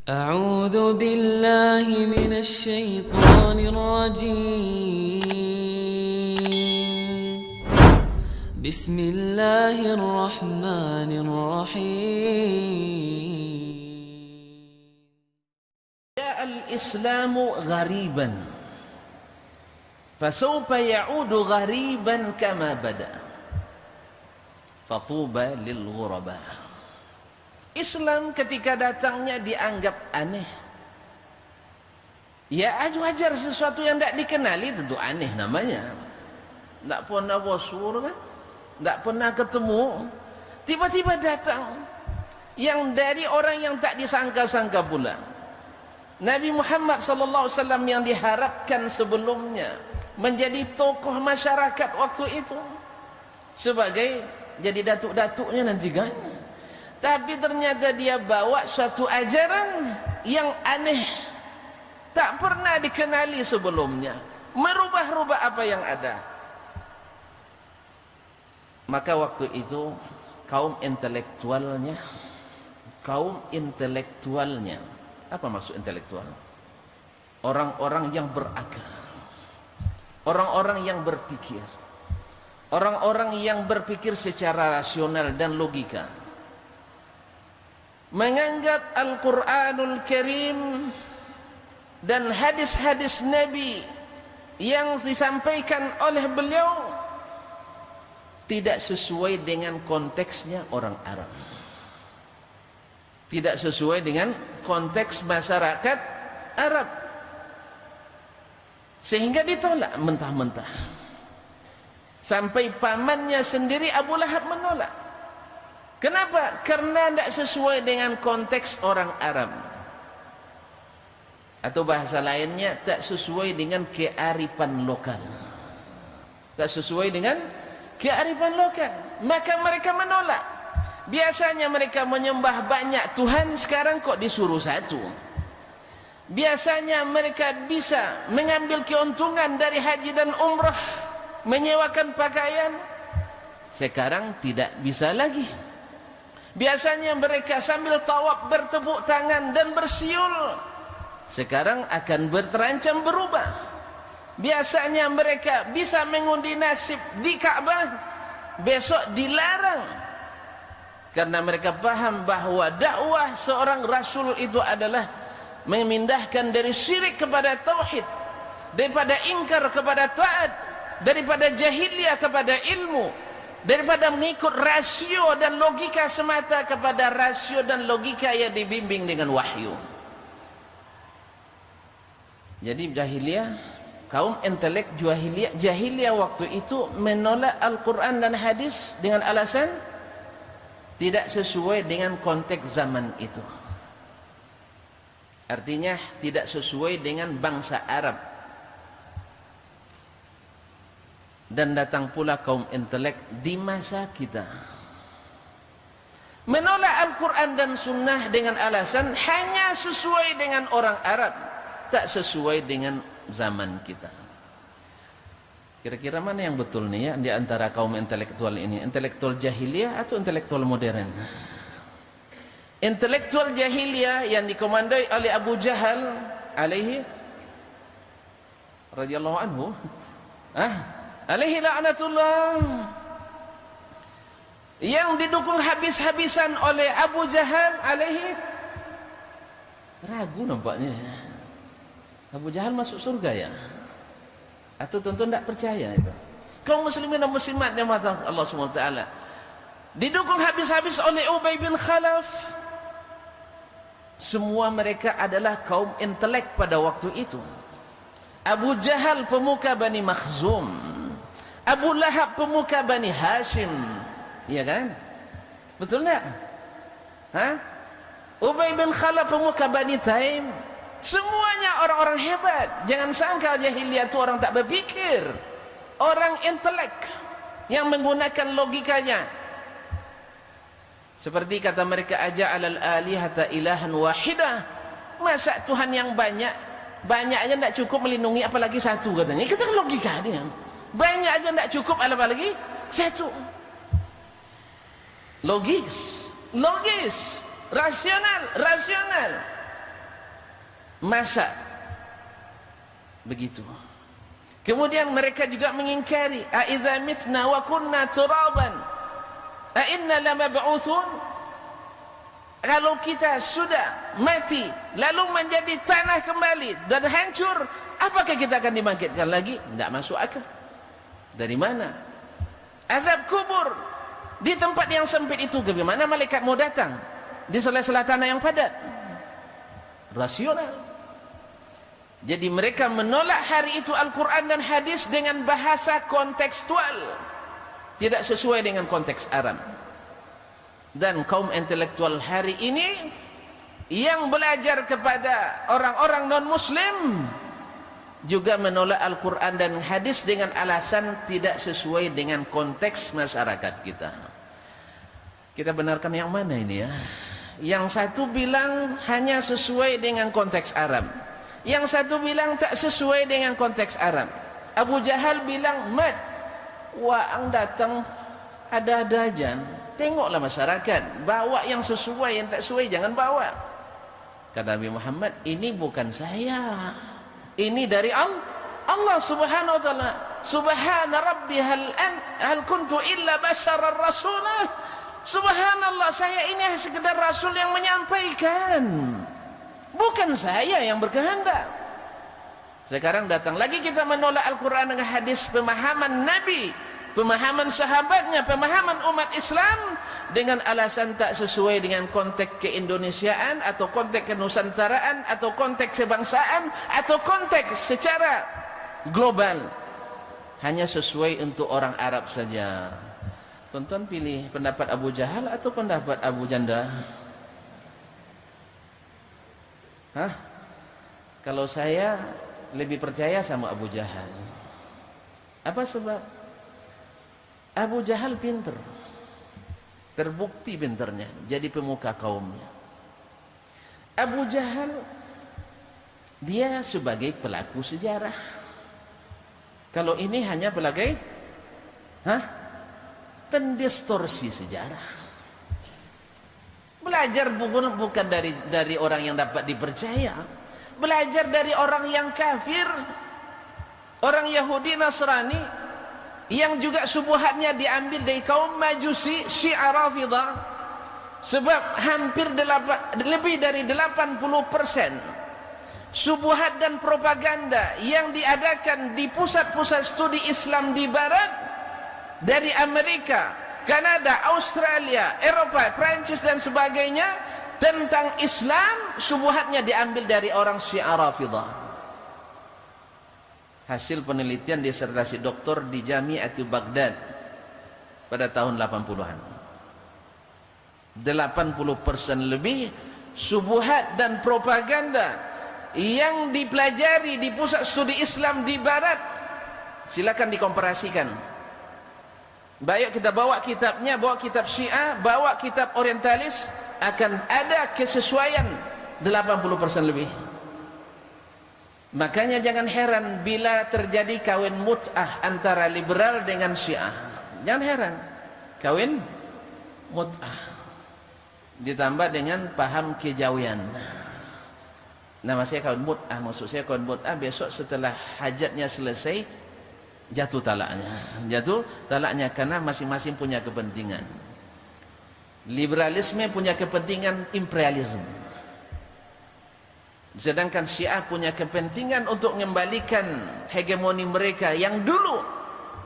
أعوذ بالله من الشيطان الرجيم بسم الله الرحمن الرحيم جاء الإسلام غريبا فسوف يعود غريبا كما بدأ فطوبى للغرباء. Islam ketika datangnya dianggap aneh. Ya wajar, sesuatu yang tidak dikenali tentu aneh namanya. Tidak pernah bosur kan, tidak pernah ketemu, tiba-tiba datang yang dari orang yang tak disangka-sangka pula. Nabi Muhammad SAW yang diharapkan sebelumnya menjadi tokoh masyarakat waktu itu sebagai jadi datuk-datuknya nanti kan. Tapi ternyata dia bawa suatu ajaran yang aneh, tak pernah dikenali sebelumnya, merubah-rubah apa yang ada. Maka waktu itu kaum intelektualnya, apa maksud intelektual? Orang-orang yang berakal, orang-orang yang berpikir, orang-orang yang berpikir secara rasional dan logika, menganggap Al-Quranul Karim dan hadis-hadis Nabi yang disampaikan oleh beliau tidak sesuai dengan konteksnya orang Arab, tidak sesuai dengan konteks masyarakat Arab, sehingga ditolak mentah-mentah. Sampai pamannya sendiri Abu Lahab menolak. Kenapa? Karena tidak sesuai dengan konteks orang Arab, atau bahasa lainnya tak sesuai dengan kearifan lokal, tak sesuai dengan kearifan lokal. Maka mereka menolak. Biasanya mereka menyembah banyak Tuhan, sekarang kok disuruh satu. Biasanya mereka bisa mengambil keuntungan dari haji dan umrah, menyewakan pakaian, sekarang tidak bisa lagi. Biasanya mereka sambil tawaf bertepuk tangan dan bersiul, sekarang akan terancam berubah. Biasanya mereka bisa mengundi nasib di Ka'bah, besok dilarang. Karena mereka paham bahawa dakwah seorang rasul itu adalah memindahkan dari syirik kepada tauhid, daripada ingkar kepada taat, daripada jahiliyah kepada ilmu, daripada mengikut rasio dan logika semata kepada rasio dan logika yang dibimbing dengan wahyu. Jadi kaum intelek jahiliyah waktu itu menolak Al-Quran dan hadis dengan alasan tidak sesuai dengan konteks zaman itu. Artinya tidak sesuai dengan bangsa Arab. Dan datang pula kaum intelek di masa kita menolak Al-Quran dan Sunnah dengan alasan hanya sesuai dengan orang Arab, tak sesuai dengan zaman kita. Kira-kira mana yang betul nih ya di antara kaum intelektual ini? Intelektual jahiliyah atau intelektual modern? Intelektual jahiliyah yang dikomandoi oleh Abu Jahal alaihi radhiyallahu anhu, alaihi la'natullah, yang didukung habis-habisan oleh Abu Jahal alaihi, ragu nampaknya Abu Jahal masuk surga ya, atau tentu tidak percaya itu. Kaum muslimin dan muslimat yang mata Allah SWT didukung habis-habis oleh Ubay bin Khalaf. Semua mereka adalah kaum intelek pada waktu itu. Abu Jahal pemuka Bani Makhzum, Abu Lahab pemuka Bani Hashim, iya kan? Betul tak? Ubay bin Khalaf pemuka Bani Taim. Semuanya orang-orang hebat. Jangan sangka jahiliyah itu orang tak berpikir, orang intelek yang menggunakan logikanya. Seperti kata mereka, aja'alal alihata ilahan wahidah. Masa Tuhan yang banyak aja tidak cukup melindungi, apalagi satu katanya. Kita logika dia. Banyak aja tidak cukup, apalagi satu. Logis, rasional. Masa begitu. Kemudian mereka juga mengingkari, a idza mitna wa kunna turaban a inna lamab'utsun. Kalau kita sudah mati lalu menjadi tanah kembali dan hancur, apakah kita akan dibangkitkan lagi? Tidak masuk akal. Dari mana? Azab kubur di tempat yang sempit itu, bagaimana malaikat mau datang di sela-sela tanah yang padat? Rasional. Jadi mereka menolak hari itu Al-Quran dan hadis dengan bahasa kontekstual, tidak sesuai dengan konteks Arab. Dan kaum intelektual hari ini yang belajar kepada orang-orang non-muslim juga menolak Al-Quran dan hadis dengan alasan tidak sesuai dengan konteks masyarakat kita. Kita benarkan yang mana ini ya? Yang satu bilang hanya sesuai dengan konteks Arab, yang satu bilang tak sesuai dengan konteks Arab. Abu Jahal bilang, mat, wah ang datang ada-ada aja. Tengoklah masyarakat, bawa yang sesuai, yang tak sesuai jangan bawa. Kata Nabi Muhammad, ini bukan saya, ini dari Allah subhanahu wa ta'ala. Subhana rabbi hal kuntu illa basharar rasulah. Subhanallah, saya ini sekedar rasul yang menyampaikan, bukan saya yang berkehendak. Sekarang datang lagi kita menolak Al-Quran dengan hadis, pemahaman Nabi, pemahaman sahabatnya, pemahaman umat Islam, dengan alasan tak sesuai dengan konteks keindonesiaan atau konteks kenusantaraan atau konteks kebangsaan atau konteks secara global, hanya sesuai untuk orang Arab saja. Tonton pilih pendapat Abu Jahal atau pendapat Abu Janda? Hah? Kalau saya lebih percaya sama Abu Jahal. Apa sebab? Abu Jahal pinter, terbukti pinternya, jadi pemuka kaumnya. Abu Jahal dia sebagai pelaku sejarah. Kalau ini hanya sebagai pendistorsi sejarah. Belajar bukan dari orang yang dapat dipercaya, belajar dari orang yang kafir, orang Yahudi Nasrani, yang juga subuhatnya diambil dari kaum Majusi, Syiah Rafidah. Sebab hampir lebih dari 80% subuhat dan propaganda yang diadakan di pusat-pusat studi Islam di Barat, dari Amerika, Kanada, Australia, Eropa, Prancis dan sebagainya, tentang Islam, subuhatnya diambil dari orang Syiah Rafidah. Hasil penelitian disertasi doktor di Jami'atu Baghdad pada tahun 80-an. 80% lebih subuhat dan propaganda yang dipelajari di pusat studi Islam di Barat. Silakan dikomparasikan. Baik kita bawa kitabnya, bawa kitab Syiah, bawa kitab orientalis, akan ada kesesuaian 80% lebih. Makanya jangan heran bila terjadi kawin mut'ah antara liberal dengan Syiah. Jangan heran, kawin mut'ah ditambah dengan paham kejawian. Nama saya kawin mut'ah, maksud saya kawin mut'ah besok setelah hajatnya selesai jatuh talaknya karena masing-masing punya kepentingan. Liberalisme punya kepentingan imperialisme, sedangkan Syiah punya kepentingan untuk mengembalikan hegemoni mereka yang dulu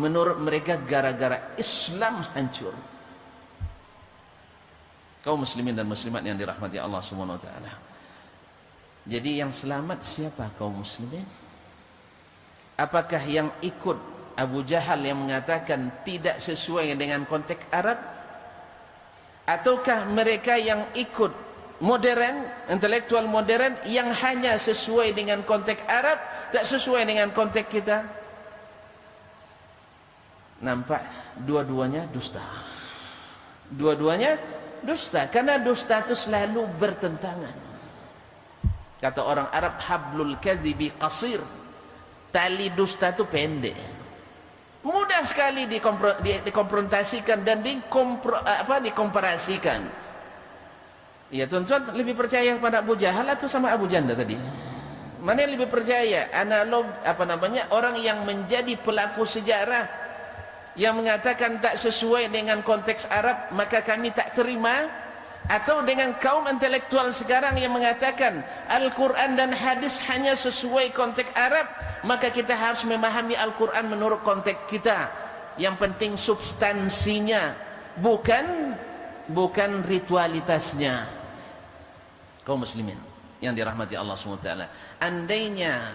menurut mereka gara-gara Islam hancur. Kaum muslimin dan muslimat yang dirahmati Allah Subhanahu wa taala. Jadi yang selamat siapa kaum muslimin? Apakah yang ikut Abu Jahal yang mengatakan tidak sesuai dengan konteks Arab, ataukah mereka yang ikut modern, intelektual modern yang hanya sesuai dengan konteks Arab, tak sesuai dengan konteks kita? Nampak dua-duanya dusta. Dua-duanya dusta, karena dusta itu selalu bertentangan. Kata orang Arab, hablul kadhibi qasir, tali dusta itu pendek, mudah sekali dikonfrontasikan dan dikomparasikan. Ya tuan-tuan lebih percaya pada Abu Jahal atau sama Abu Janda tadi? Mana yang lebih percaya? Analog orang yang menjadi pelaku sejarah yang mengatakan tak sesuai dengan konteks Arab, maka kami tak terima, atau dengan kaum intelektual sekarang yang mengatakan Al-Quran dan hadis hanya sesuai konteks Arab, maka kita harus memahami Al-Quran menurut konteks kita. Yang penting substansinya, bukan ritualitasnya. Kaum muslimin yang dirahmati Allah SWT, andainya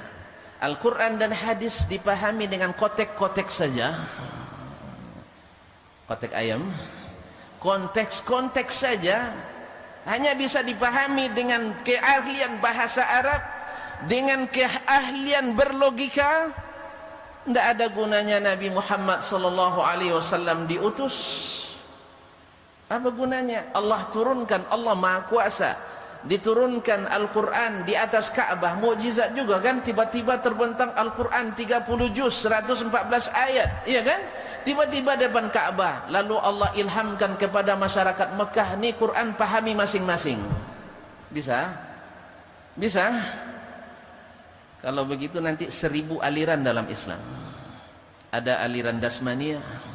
Al-Quran dan hadis dipahami dengan kotek-kotek saja, kotek ayam, konteks-konteks saja, hanya bisa dipahami dengan keahlian bahasa Arab, dengan keahlian berlogika, tidak ada gunanya Nabi Muhammad SAW diutus. Apa gunanya? Allah turunkan, Allah Maha Kuasa, diturunkan Al-Quran di atas Ka'bah, mukjizat juga kan, tiba-tiba terbentang Al-Quran 30 juz 114 ayat, iya kan, tiba-tiba depan Ka'bah, lalu Allah ilhamkan kepada masyarakat Mekah, ni Quran pahami masing-masing. Bisa? Kalau begitu nanti 1000 aliran dalam Islam. Ada aliran Dasmaniyah,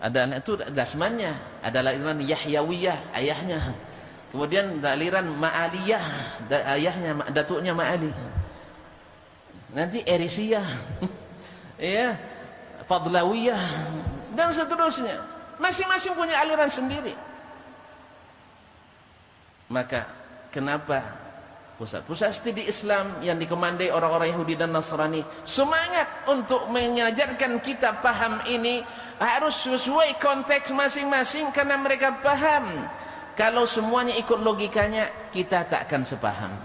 ada itu Dasmannya, ada aliran Yahyawiyah, ayahnya. Kemudian aliran Ma'aliyah, ayahnya, datuknya Ma'ali. Nanti Erisiyah, ya, Fadlawiyah, dan seterusnya. Masing-masing punya aliran sendiri. Maka kenapa pusat-pusat studi Islam yang dikomandai orang-orang Yahudi dan Nasrani semangat untuk mengajarkan kita paham ini harus sesuai konteks masing-masing, karena mereka paham kalau semuanya ikut logikanya, kita tak akan sepaham.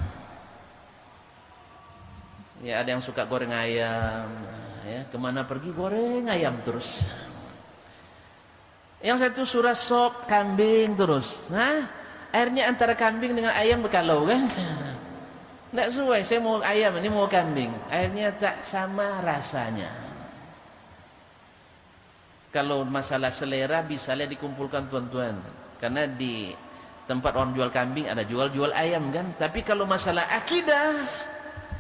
Ya, ada yang suka goreng ayam, ya, kemana pergi goreng ayam terus. Yang satu surah sop kambing terus. Nah, akhirnya antara kambing dengan ayam berkalau kan? Tak sesuai, saya mau ayam, ini mau kambing. Akhirnya tak sama rasanya. Kalau masalah selera bisa dikumpulkan tuan-tuan, karena di tempat orang jual kambing ada jual ayam kan. Tapi kalau masalah akidah,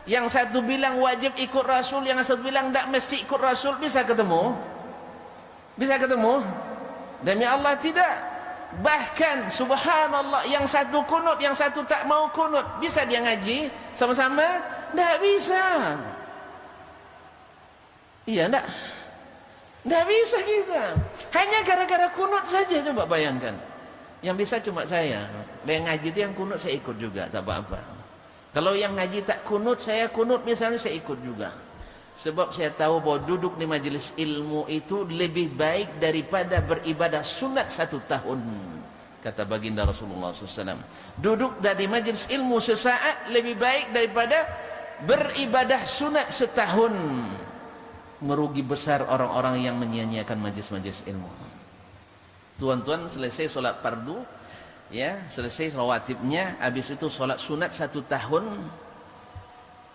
yang satu bilang wajib ikut Rasul, yang satu bilang tak mesti ikut Rasul, bisa ketemu? Bisa ketemu? Demi Allah tidak. Bahkan subhanallah, yang satu kunut, yang satu tak mau kunut, bisa dia ngaji sama-sama? Tak bisa. Iya tak? Tak bisa kita. Hanya gara-gara kunut saja, coba bayangkan. Yang bisa cuma saya. Yang ngaji itu yang kunut saya ikut juga, tak apa-apa. Kalau yang ngaji tak kunut, saya kunut misalnya, saya ikut juga. Sebab saya tahu bahwa duduk di majelis ilmu itu lebih baik daripada beribadah sunat 1 tahun. Kata baginda Rasulullah SAW. Duduk di majelis ilmu sesaat lebih baik daripada beribadah sunat setahun. Merugi besar orang-orang yang menyia-nyiakan majelis-majelis ilmu. Tuan-tuan selesai solat fardu, ya, selesai rawatibnya, habis itu solat sunat 1 tahun,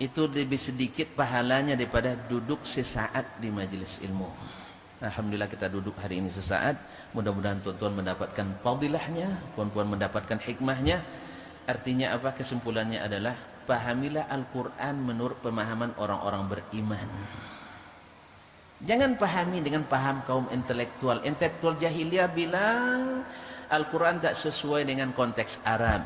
itu lebih sedikit pahalanya daripada duduk sesaat di majelis ilmu. Alhamdulillah kita duduk hari ini sesaat. Mudah-mudahan tuan-tuan mendapatkan fadilahnya, tuan-tuan mendapatkan hikmahnya. Artinya apa? Kesimpulannya adalah pahamilah Al-Quran menurut pemahaman orang-orang beriman. Jangan pahami dengan paham kaum intelektual. Intelektual jahiliyah bilang Al-Quran tak sesuai dengan konteks Arab.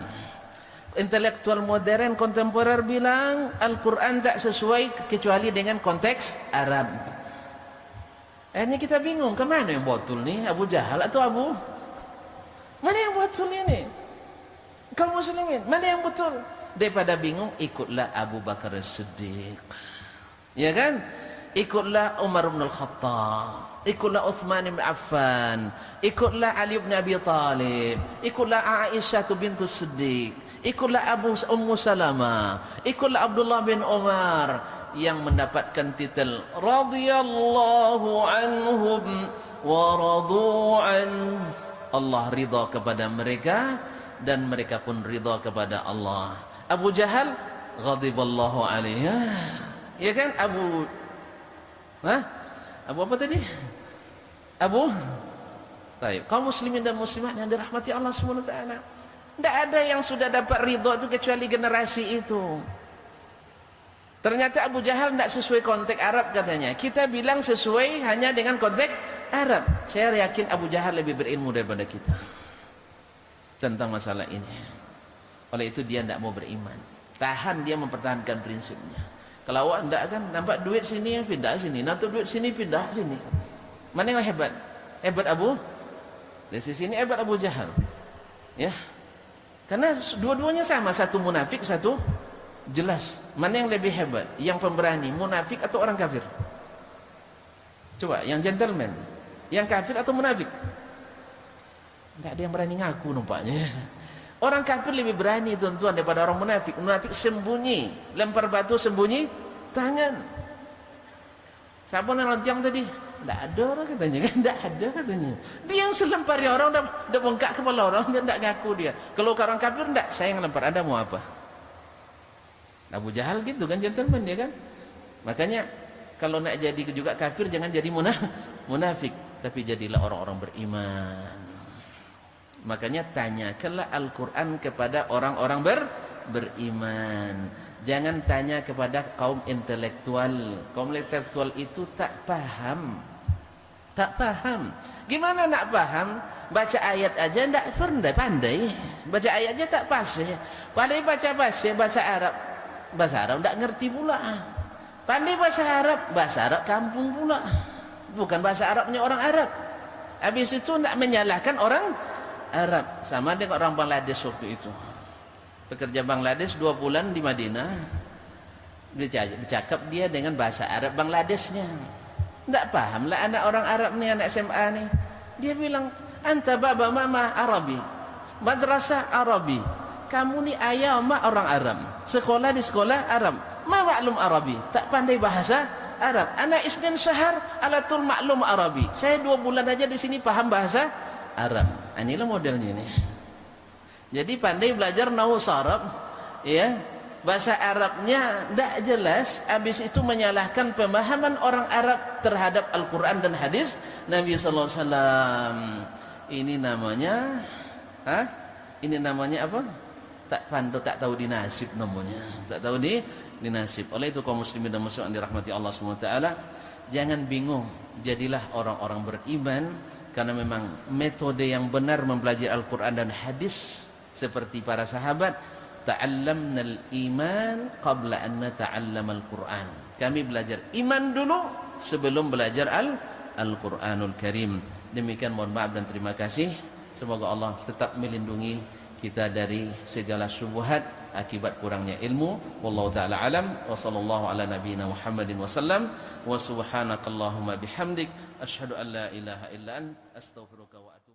Intelektual modern kontemporer bilang Al-Quran tak sesuai kecuali dengan konteks Arab. Akhirnya kita bingung, kemana yang betul nih? Abu Jahal atau Abu? Mana yang betul ini? Kaum muslimin, mana yang betul? Daripada bingung, ikutlah Abu Bakar As-Siddiq, ya kan? Ikutlah Umar bin Al-Khattab, ikutlah Uthman bin Affan, ikutlah Ali bin Abi Talib, ikutlah Aisyah bintu Siddiq, ikutlah Ummu Salamah, ikutlah Abdullah bin Umar yang mendapatkan titel radhiyallahu anhum wa radu an. Allah ridha kepada mereka dan mereka pun ridha kepada Allah. Abu Jahal ghadiballahu alaihi, ya kan? Abu apa tadi? Abu Taib. Kaum muslimin dan muslimat yang dirahmati Allah SWT, tidak ada yang sudah dapat ridha itu kecuali generasi itu. Ternyata Abu Jahal tidak sesuai konteks Arab katanya. Kita bilang sesuai hanya dengan konteks Arab. Saya yakin Abu Jahal lebih berilmu daripada kita tentang masalah ini. Oleh itu dia tidak mau beriman. Tahan dia mempertahankan prinsipnya. Kalau awak tidak kan, nampak duit sini pindah sini, nampak duit sini pindah sini. Mana yang hebat? Hebat Abu? Dari sisi ini hebat Abu Jahal. Ya. Karena dua-duanya sama, satu munafik, satu jelas. Mana yang lebih hebat? Yang pemberani, munafik atau orang kafir? Coba, yang gentleman, yang kafir atau munafik? Tidak ada yang berani ngaku nampaknya. Orang kafir lebih berani tuan-tuan daripada orang munafik. Munafik sembunyi, lempar batu sembunyi tangan. Siapa yang lontiang tadi? Tidak ada orang katanya kan, tidak ada katanya. Dia yang selempari orang, dah bengkak kepala orang, dia tidak ngaku dia. Kalau orang kafir tidak, saya yang lempar, Anda mau apa? Abu Jahal gitu kan, gentleman dia kan. Makanya kalau nak jadi juga kafir, jangan jadi munafik, tapi jadilah orang-orang beriman. Makanya tanyakanlah Al-Quran kepada orang-orang beriman. Jangan tanya kepada kaum intelektual. Kaum intelektual itu tak paham. Tak paham. Gimana nak paham? Baca ayat aja tak pandai. Baca ayat aja tak pasti. Pandai baca bahasa Arab. Bahasa Arab tak ngerti pula. Pandai bahasa Arab kampung pula. Bukan bahasa Arabnya orang Arab. Habis itu tak menyalahkan orang Arab. Sama dengan orang Bangladesh waktu itu. Pekerja Bangladesh 2 bulan di Madinah, bercakap dia dengan bahasa Arab Bangladeshnya. Tidak paham lah anak orang Arab ni, anak SMA ni. Dia bilang, anta baba mama Arabi, madrasah Arabi. Kamu ni ayah mak orang Arab, sekolah di sekolah Arab. Ma maklum Arabi, tak pandai bahasa Arab. Anak isnin syahar alatul maklum Arabi. Saya 2 bulan aja di sini paham bahasa Arab. Inilah modelnya ni. Jadi pandai belajar nahwu Arab, ya, bahasa Arabnya tidak jelas. Habis itu menyalahkan pemahaman orang Arab terhadap Al-Quran dan hadis Nabi Sallallahu Alaihi Wasallam. Ini namanya, Ini namanya apa? Tak tahu dinasib namanya. Tak tahu dinasib. Oleh itu kaum muslimin dan muslimat yang dirahmati Allah Subhanahu Wa Taala, jangan bingung. Jadilah orang-orang beriman, karena memang metode yang benar mempelajari Al-Quran dan hadis seperti para sahabat, ta'allamnal iman qabla an nata'allamal Qur'an. Kami belajar iman dulu sebelum belajar Al-Qur'anul Karim. Demikian, mohon maaf dan terima kasih. Semoga Allah tetap melindungi kita dari segala syubhat akibat kurangnya ilmu. Wallahu taala alam, wa sallallahu ala nabiyyina Muhammadin wasallam, wa subhanakallahumma bihamdik asyhadu an la ilaha illa ant astaghfiruka wa atubu